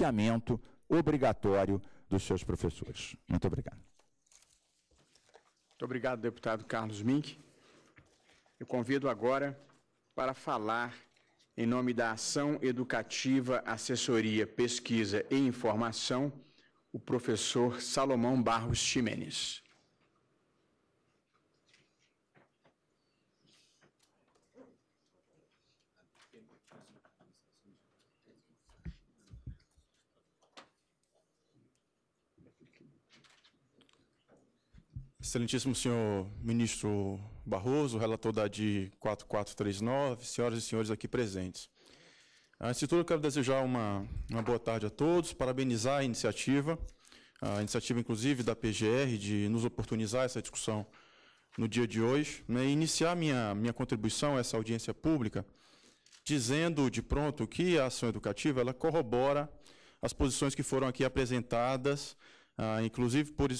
credenciamento obrigatório dos seus professores. Muito obrigado. Muito obrigado, deputado Carlos Mink. Eu convido agora para falar em nome da Ação Educativa, Assessoria, Pesquisa e Informação, o professor Salomão Barros Ximenes. Excelentíssimo senhor ministro Barroso, relator da ADI 4439, senhoras e senhores aqui presentes. Antes de tudo, eu quero desejar uma boa tarde a todos, parabenizar a iniciativa inclusive da PGR, de nos oportunizar essa discussão no dia de hoje, né, e iniciar minha contribuição a essa audiência pública, dizendo de pronto que a ação educativa ela corrobora as posições que foram aqui apresentadas, inclusive por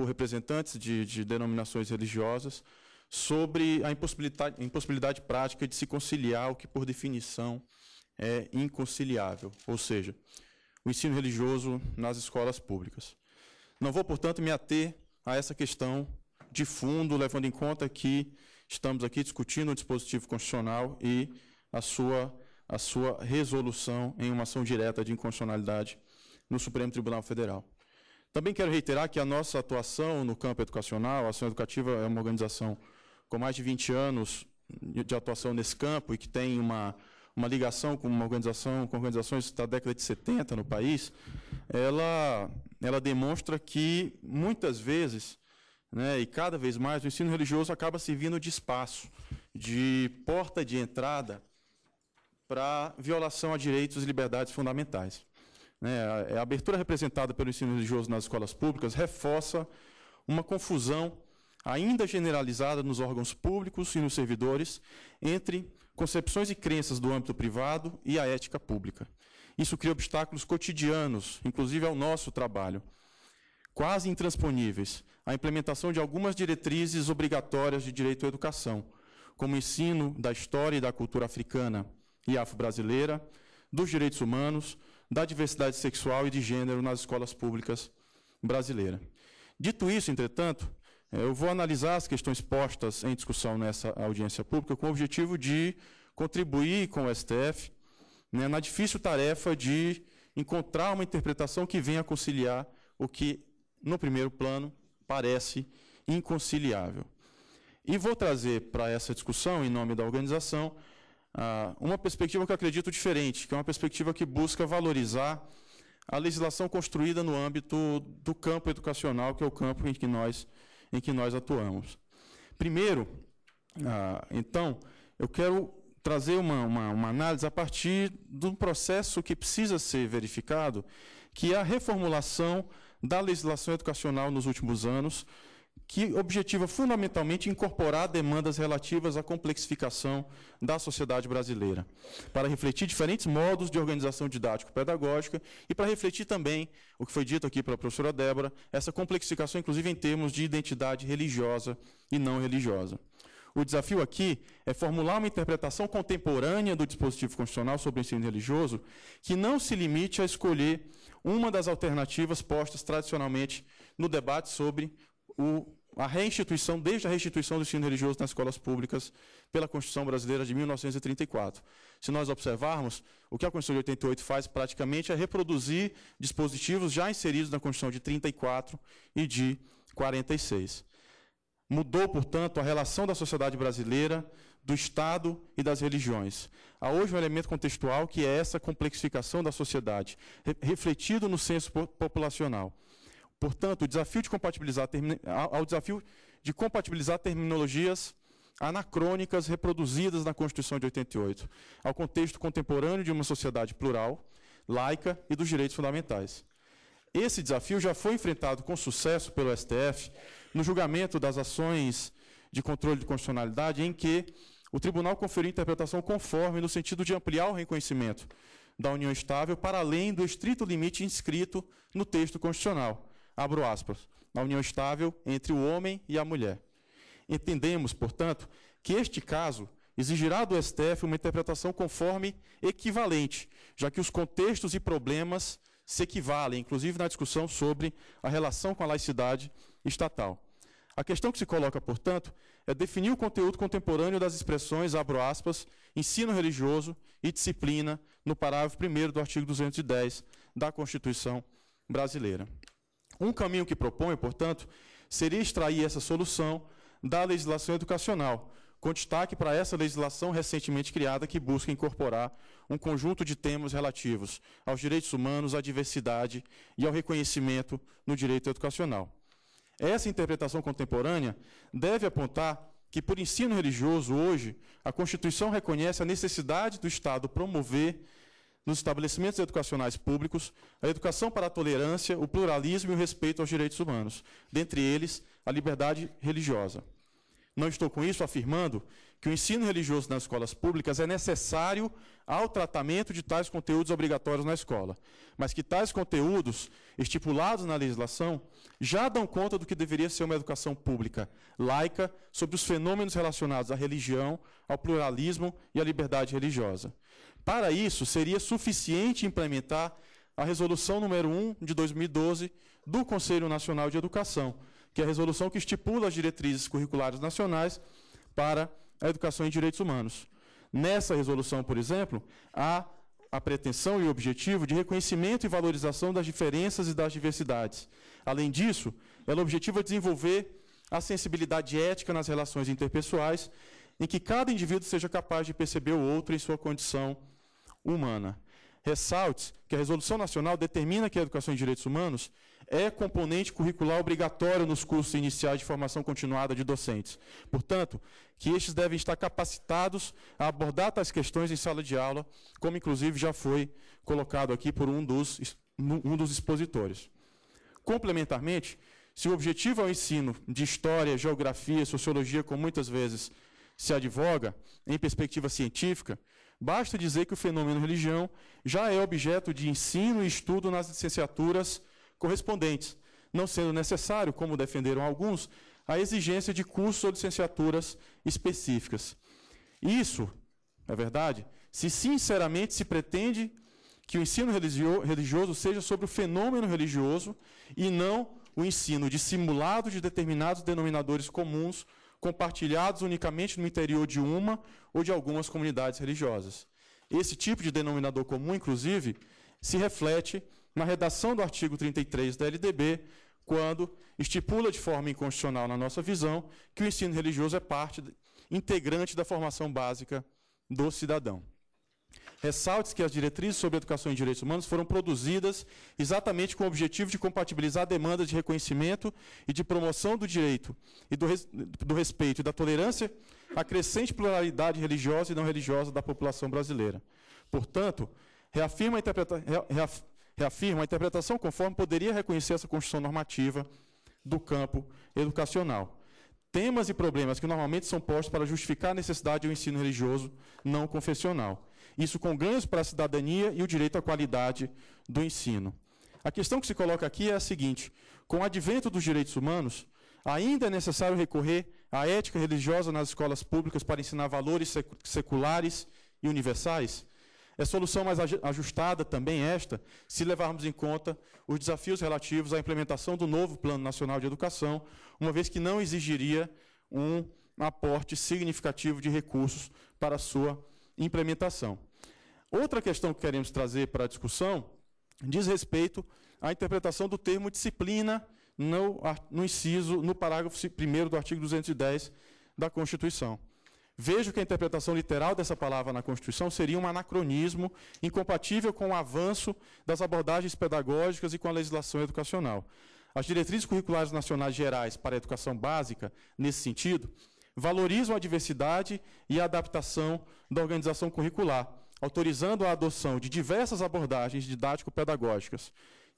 representantes de denominações religiosas, sobre a impossibilidade prática de se conciliar o que, por definição, é inconciliável, ou seja, o ensino religioso nas escolas públicas. Não vou, portanto, me ater a essa questão de fundo, levando em conta que estamos aqui discutindo o dispositivo constitucional e a sua resolução em uma ação direta de inconstitucionalidade no Supremo Tribunal Federal. Também quero reiterar que a nossa atuação no campo educacional, a Ação Educativa é uma organização com mais de 20 anos de atuação nesse campo e que tem uma ligação com com organizações da década de 70 no país, ela demonstra que, muitas vezes, né, e cada vez mais, o ensino religioso acaba servindo de espaço, de porta de entrada para violação a direitos e liberdades fundamentais. A abertura representada pelo ensino religioso nas escolas públicas reforça uma confusão ainda generalizada nos órgãos públicos e nos servidores entre concepções e crenças do âmbito privado e a ética pública. Isso cria obstáculos cotidianos, inclusive ao nosso trabalho, quase intransponíveis, à implementação de algumas diretrizes obrigatórias de direito à educação, como o ensino da história e da cultura africana e afro-brasileira, dos direitos humanos, da diversidade sexual e de gênero nas escolas públicas brasileiras. Dito isso, entretanto, eu vou analisar as questões postas em discussão nessa audiência pública com o objetivo de contribuir com o STF, né, na difícil tarefa de encontrar uma interpretação que venha conciliar o que, no primeiro plano, parece inconciliável. E vou trazer para essa discussão, em nome da organização, uma perspectiva que eu acredito diferente, que é uma perspectiva que busca valorizar a legislação construída no âmbito do campo educacional, que é o campo em que nós atuamos. Primeiro, então, eu quero trazer uma análise a partir de um processo que precisa ser verificado, que é a reformulação da legislação educacional nos últimos anos, que objetiva fundamentalmente incorporar demandas relativas à complexificação da sociedade brasileira, para refletir diferentes modos de organização didático-pedagógica e para refletir também, o que foi dito aqui pela professora Débora, essa complexificação, inclusive, em termos de identidade religiosa e não religiosa. O desafio aqui é formular uma interpretação contemporânea do dispositivo constitucional sobre o ensino religioso que não se limite a escolher uma das alternativas postas tradicionalmente no debate sobre a restituição, desde a restituição do ensino religioso nas escolas públicas pela Constituição Brasileira de 1934. Se nós observarmos, o que a Constituição de 88 faz praticamente é reproduzir dispositivos já inseridos na Constituição de 34 e de 46. Mudou, portanto, a relação da sociedade brasileira, do Estado e das religiões. Há hoje um elemento contextual que é essa complexificação da sociedade, refletido no censo populacional. Portanto, o desafio de compatibilizar terminologias anacrônicas reproduzidas na Constituição de 88, ao contexto contemporâneo de uma sociedade plural, laica e dos direitos fundamentais. Esse desafio já foi enfrentado com sucesso pelo STF no julgamento das ações de controle de constitucionalidade, em que o tribunal conferiu interpretação conforme no sentido de ampliar o reconhecimento da união estável para além do estrito limite inscrito no texto constitucional. Abro aspas, a união estável entre o homem e a mulher. Entendemos, portanto, que este caso exigirá do STF uma interpretação conforme equivalente, já que os contextos e problemas se equivalem, inclusive na discussão sobre a relação com a laicidade estatal. A questão que se coloca, portanto, é definir o conteúdo contemporâneo das expressões, abro aspas, ensino religioso e disciplina, no parágrafo 1º do artigo 210 da Constituição brasileira. Um caminho que propõe, portanto, seria extrair essa solução da legislação educacional, com destaque para essa legislação recentemente criada que busca incorporar um conjunto de temas relativos aos direitos humanos, à diversidade e ao reconhecimento no direito educacional. Essa interpretação contemporânea deve apontar que, por ensino religioso, hoje, a Constituição reconhece a necessidade do Estado promover, nos estabelecimentos educacionais públicos, a educação para a tolerância, o pluralismo e o respeito aos direitos humanos, dentre eles, a liberdade religiosa. Não estou com isso afirmando que o ensino religioso nas escolas públicas é necessário ao tratamento de tais conteúdos obrigatórios na escola, mas que tais conteúdos, estipulados na legislação, já dão conta do que deveria ser uma educação pública laica sobre os fenômenos relacionados à religião, ao pluralismo e à liberdade religiosa. Para isso, seria suficiente implementar a Resolução número 1 de 2012 do Conselho Nacional de Educação, que é a resolução que estipula as diretrizes curriculares nacionais para a educação em direitos humanos. Nessa resolução, por exemplo, há a pretensão e o objetivo de reconhecimento e valorização das diferenças e das diversidades. Além disso, ela objetiva desenvolver a sensibilidade ética nas relações interpessoais, em que cada indivíduo seja capaz de perceber o outro em sua condição humana. Ressalte que a Resolução Nacional determina que a educação em direitos humanos é componente curricular obrigatório nos cursos iniciais de formação continuada de docentes. Portanto, que estes devem estar capacitados a abordar tais questões em sala de aula, como inclusive já foi colocado aqui por um dos expositores. Complementarmente, se o objetivo é o ensino de história, geografia, sociologia, como muitas vezes se advoga, em perspectiva científica, basta dizer que o fenômeno religião já é objeto de ensino e estudo nas licenciaturas correspondentes, não sendo necessário, como defenderam alguns, a exigência de cursos ou licenciaturas específicas. Isso, é verdade, se sinceramente se pretende que o ensino religioso seja sobre o fenômeno religioso e não o ensino dissimulado de determinados denominadores comuns compartilhados unicamente no interior de uma ou de algumas comunidades religiosas. Esse tipo de denominador comum, inclusive, se reflete na redação do artigo 33 da LDB, quando estipula de forma inconstitucional, na nossa visão, que o ensino religioso é parte integrante da formação básica do cidadão. Ressalte que as diretrizes sobre educação em direitos humanos foram produzidas exatamente com o objetivo de compatibilizar demandas de reconhecimento e de promoção do direito e do respeito e da tolerância à crescente pluralidade religiosa e não religiosa da população brasileira. Portanto, reafirma a interpretação conforme poderia reconhecer essa construção normativa do campo educacional. Temas e problemas que normalmente são postos para justificar a necessidade do ensino religioso não confessional. Isso com ganhos para a cidadania e o direito à qualidade do ensino. A questão que se coloca aqui é a seguinte: com o advento dos direitos humanos, ainda é necessário recorrer à ética religiosa nas escolas públicas para ensinar valores seculares e universais? É solução mais ajustada também esta, se levarmos em conta os desafios relativos à implementação do novo Plano Nacional de Educação, uma vez que não exigiria um aporte significativo de recursos para a sua implementação. Outra questão que queremos trazer para a discussão diz respeito à interpretação do termo disciplina no parágrafo 1º do artigo 210 da Constituição. Vejo que a interpretação literal dessa palavra na Constituição seria um anacronismo incompatível com o avanço das abordagens pedagógicas e com a legislação educacional. As diretrizes curriculares nacionais gerais para a educação básica, nesse sentido, valorizam a diversidade e a adaptação da organização curricular, autorizando a adoção de diversas abordagens didático-pedagógicas,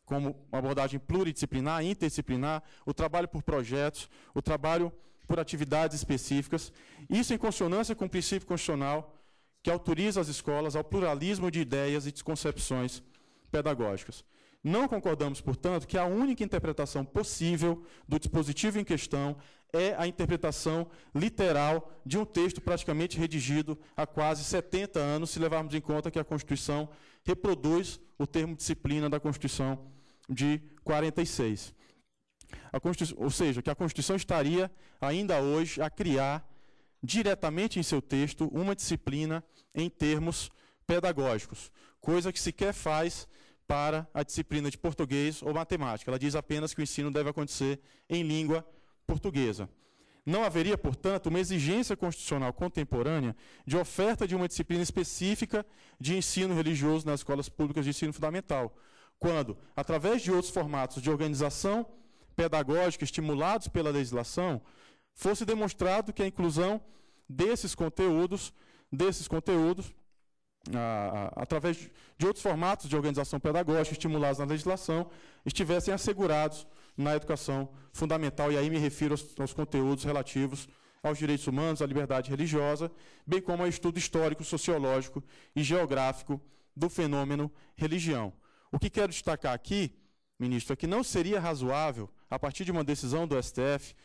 como a abordagem pluridisciplinar, interdisciplinar, o trabalho por projetos, o trabalho por atividades específicas, isso em consonância com o princípio constitucional que autoriza as escolas ao pluralismo de ideias e de concepções pedagógicas. Não concordamos, portanto, que a única interpretação possível do dispositivo em questão é a interpretação literal de um texto praticamente redigido há quase 70 anos, se levarmos em conta que a Constituição reproduz o termo disciplina da Constituição de 46. Ou seja, que a Constituição estaria ainda hoje a criar diretamente em seu texto uma disciplina em termos pedagógicos, coisa que sequer faz para a disciplina de português ou matemática. Ela diz apenas que o ensino deve acontecer em língua portuguesa. Não haveria, portanto, uma exigência constitucional contemporânea de oferta de uma disciplina específica de ensino religioso nas escolas públicas de ensino fundamental, quando, através de outros formatos de organização pedagógica estimulados pela legislação, fosse demonstrado que a inclusão desses conteúdos, através de outros formatos de organização pedagógica estimulados na legislação, estivessem assegurados na educação fundamental, e aí me refiro aos conteúdos relativos aos direitos humanos, à liberdade religiosa, bem como ao estudo histórico, sociológico e geográfico do fenômeno religião. O que quero destacar aqui, ministro, é que não seria razoável, a partir de uma decisão do STF,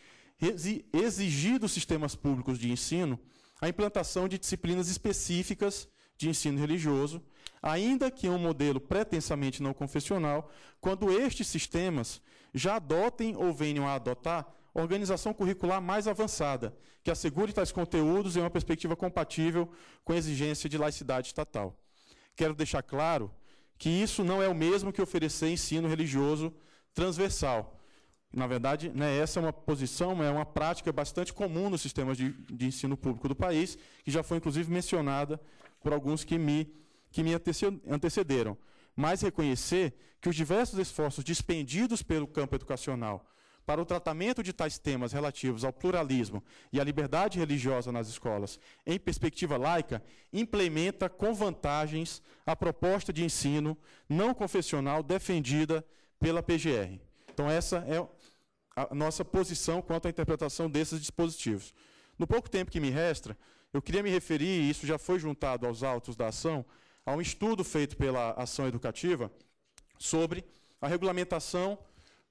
exigir dos sistemas públicos de ensino a implantação de disciplinas específicas de ensino religioso, ainda que em um modelo pretensamente não confessional, quando estes sistemas já adotem ou venham a adotar organização curricular mais avançada, que assegure tais conteúdos em uma perspectiva compatível com a exigência de laicidade estatal. Quero deixar claro que isso não é o mesmo que oferecer ensino religioso transversal. Na verdade, essa é uma posição, é uma prática bastante comum nos sistemas de ensino público do país, que já foi, inclusive, mencionada por alguns que me antecederam. Mas reconhecer que os diversos esforços dispendidos pelo campo educacional para o tratamento de tais temas relativos ao pluralismo e à liberdade religiosa nas escolas, em perspectiva laica, implementa com vantagens a proposta de ensino não confessional defendida pela PGR. Então, essa é a nossa posição quanto à interpretação desses dispositivos. No pouco tempo que me resta, eu queria me referir, e isso já foi juntado aos autos da ação, a um estudo feito pela Ação Educativa sobre a regulamentação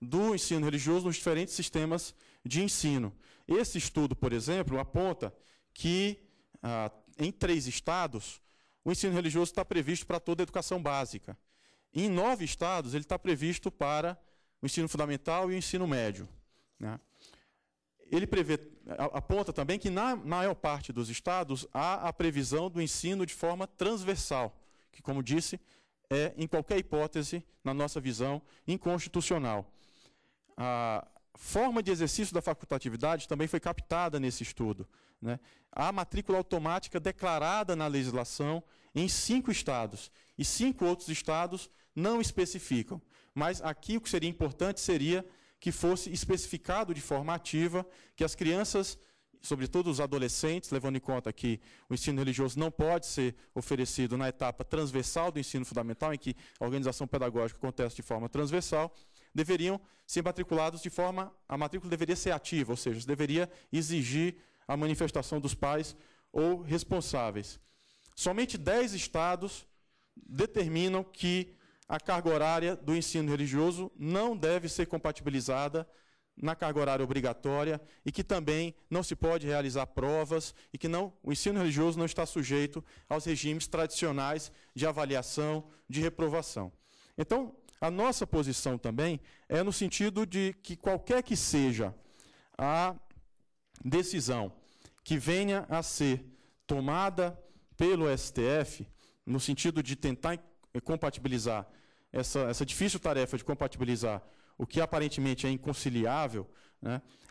do ensino religioso nos diferentes sistemas de ensino. Esse estudo, por exemplo, aponta que, em 3 estados, o ensino religioso está previsto para toda a educação básica. Em 9 estados, ele está previsto para o ensino fundamental e o ensino médio. Ele aponta também que, na maior parte dos estados, há a previsão do ensino de forma transversal, que, como disse, é, em qualquer hipótese, na nossa visão, inconstitucional. A forma de exercício da facultatividade também foi captada nesse estudo. Há matrícula automática declarada na legislação em 5 estados, e 5 outros estados não especificam. Mas aqui o que seria importante seria que fosse especificado de forma ativa que as crianças, sobretudo os adolescentes, levando em conta que o ensino religioso não pode ser oferecido na etapa transversal do ensino fundamental, em que a organização pedagógica acontece de forma transversal, deveriam ser matriculados de forma... A matrícula deveria ser ativa, ou seja, deveria exigir a manifestação dos pais ou responsáveis. Somente 10 estados determinam que a carga horária do ensino religioso não deve ser compatibilizada na carga horária obrigatória e que também não se pode realizar provas e que o ensino religioso não está sujeito aos regimes tradicionais de avaliação, de reprovação. Então, a nossa posição também é no sentido de que qualquer que seja a decisão que venha a ser tomada pelo STF, no sentido de tentar compatibilizar essa difícil tarefa de compatibilizar o que aparentemente é inconciliável,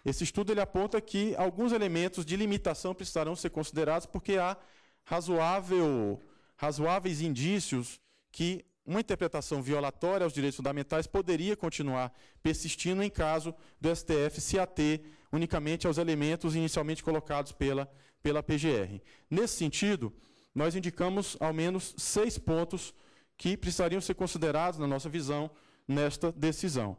esse estudo ele aponta que alguns elementos de limitação precisarão ser considerados porque há razoáveis indícios que uma interpretação violatória aos direitos fundamentais poderia continuar persistindo em caso do STF se ater unicamente aos elementos inicialmente colocados pela PGR. Nesse sentido, nós indicamos ao menos 6 pontos que precisariam ser considerados, na nossa visão, nesta decisão.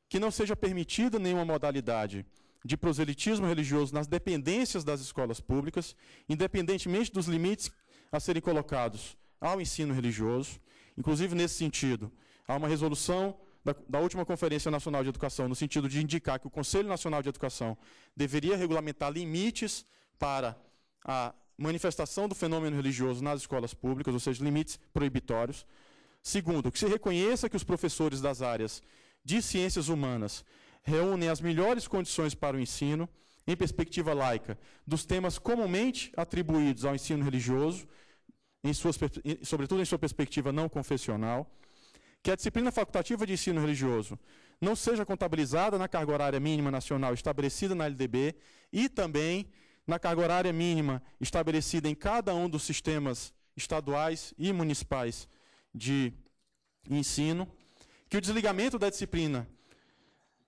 Que não seja permitida nenhuma modalidade de proselitismo religioso nas dependências das escolas públicas, independentemente dos limites a serem colocados ao ensino religioso. Inclusive, nesse sentido, há uma resolução da última Conferência Nacional de Educação, no sentido de indicar que o Conselho Nacional de Educação deveria regulamentar limites para a manifestação do fenômeno religioso nas escolas públicas, ou seja, limites proibitórios. Segundo, que se reconheça que os professores das áreas de ciências humanas reúnem as melhores condições para o ensino, em perspectiva laica, dos temas comumente atribuídos ao ensino religioso, sobretudo em sua perspectiva não confessional, que a disciplina facultativa de ensino religioso não seja contabilizada na carga horária mínima nacional estabelecida na LDB e também na carga horária mínima estabelecida em cada um dos sistemas estaduais e municipais de ensino, que o desligamento da disciplina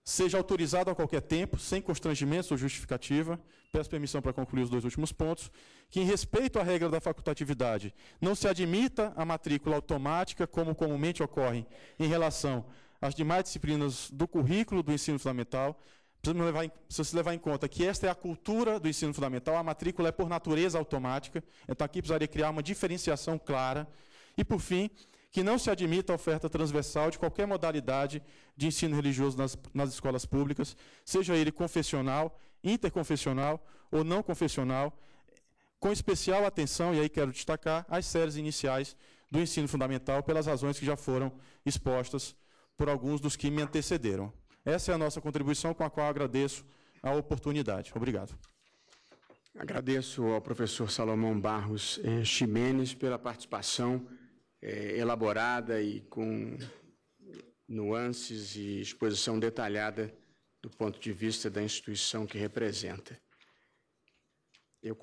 seja autorizado a qualquer tempo, sem constrangimentos ou justificativa. Peço permissão para concluir os 2 últimos pontos. Que, em respeito à regra da facultatividade, não se admita a matrícula automática, como comumente ocorre em relação às demais disciplinas do currículo do ensino fundamental. Precisa levar em conta que esta é a cultura do ensino fundamental, a matrícula é por natureza automática, então aqui precisaria criar uma diferenciação clara. E, por fim, que não se admita a oferta transversal de qualquer modalidade de ensino religioso nas escolas públicas, seja ele confessional, interconfessional ou não confessional, com especial atenção, e aí quero destacar, às séries iniciais do ensino fundamental, pelas razões que já foram expostas por alguns dos que me antecederam. Essa é a nossa contribuição, com a qual agradeço a oportunidade. Obrigado. Agradeço ao professor Salomão Barros Ximenes pela participação elaborada e com nuances e exposição detalhada do ponto de vista da instituição que representa. Eu